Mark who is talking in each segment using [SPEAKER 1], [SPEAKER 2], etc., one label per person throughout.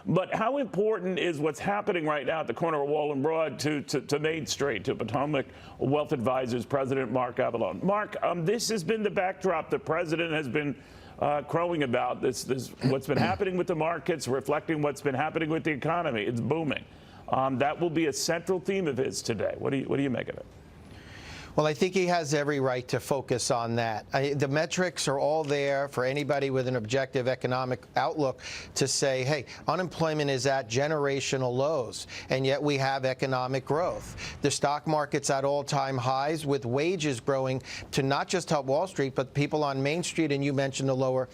[SPEAKER 1] But how important is what's happening right now at the corner of Wall and Broad to Main Street, to Potomac Wealth Advisors President Mark Avalon? Mark, this has been the backdrop the president has been crowing about. This what's been happening with the markets, reflecting what's been happening with the economy. It's booming. That will be a central theme of his today. What do you make of it?
[SPEAKER 2] Well, I think he has every right to focus on that. The metrics are all there for anybody with an objective economic outlook to say, hey, unemployment is at generational lows, and yet we have economic growth. The stock market's at all-time highs, with wages growing to not just help Wall Street, but people on Main Street, and you mentioned the lower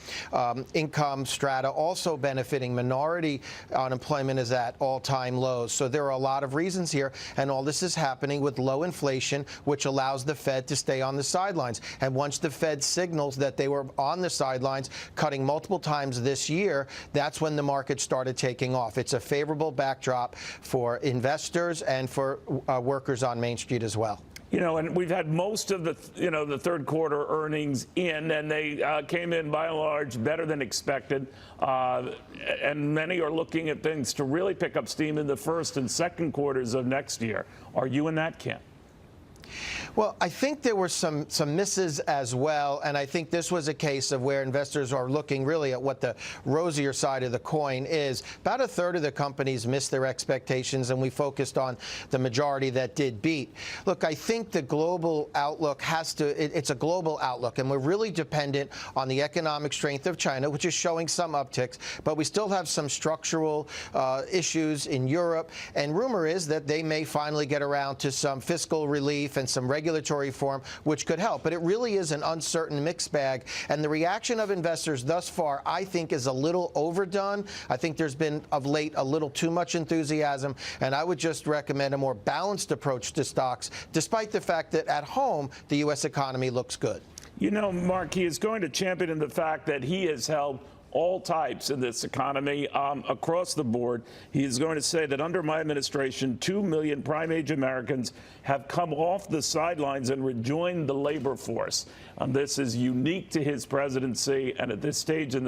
[SPEAKER 2] income strata also benefiting. Minority unemployment is at all-time lows. So there are a lot of reasons here, and all this is happening with low inflation, which allows the Fed to stay on the sidelines. And once the Fed signals that they were on the sidelines, cutting multiple times this year, that's when the market started taking off. It's a favorable backdrop for investors and for workers on Main Street as well.
[SPEAKER 1] You know, and we've had most of the, the third quarter earnings in, and they came in by and large better than expected. And many are looking at things to really pick up steam in the first and second quarters of next year. Are you in that camp?
[SPEAKER 2] Well, I think there were some misses as well, and I think this was a case of where investors are looking really at what the rosier side of the coin is. About a third of the companies missed their expectations, and we focused on the majority that did beat. Look, I think the global outlook it's a global outlook, and we're really dependent on the economic strength of China, which is showing some upticks, but we still have some structural issues in Europe, and rumor is that they may finally get around to some fiscal relief and some regulatory reform, which could help. But it really is an uncertain mixed bag. And the reaction of investors thus far, I think, is a little overdone. I think there's been, of late, a little too much enthusiasm. And I would just recommend a more balanced approach to stocks, despite the fact that at home, the U.S. economy looks good.
[SPEAKER 1] You know, Mark, he is going to champion the fact that he has held all types in this economy across the board. He is going to say that under my administration, 2 million prime-age Americans have come off the sidelines and rejoined the labor force. This is unique to his presidency, and at this stage in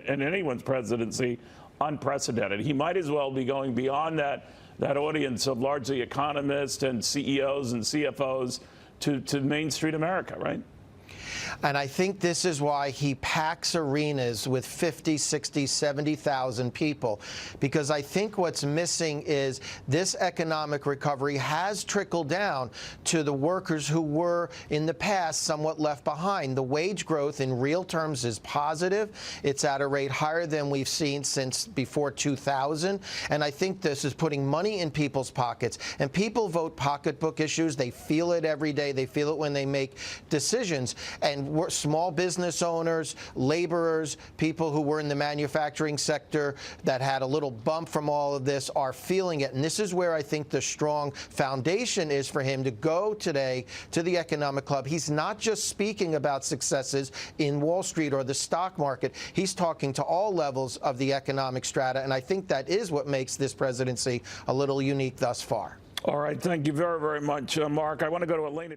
[SPEAKER 1] anyone's presidency, unprecedented. He might as well be going beyond that audience of largely economists and CEOs and CFOs to Main Street America, right?
[SPEAKER 2] And I think this is why he packs arenas with 50, 60, 70,000 people, because I think what's missing is this economic recovery has trickled down to the workers who were in the past somewhat left behind. The wage growth in real terms is positive. It's at a rate higher than we've seen since before 2000. And I think this is putting money in people's pockets. And people vote pocketbook issues. They feel it every day. They feel it when they make decisions. And small business owners, laborers, people who were in the manufacturing sector that had a little bump from all of this are feeling it. And this is where I think the strong foundation is for him to go today to the Economic Club. He's not just speaking about successes in Wall Street or the stock market. He's talking to all levels of the economic strata. And I think that is what makes this presidency a little unique thus far.
[SPEAKER 1] All right. Thank you very, very much, Mark. I want to go to Elena.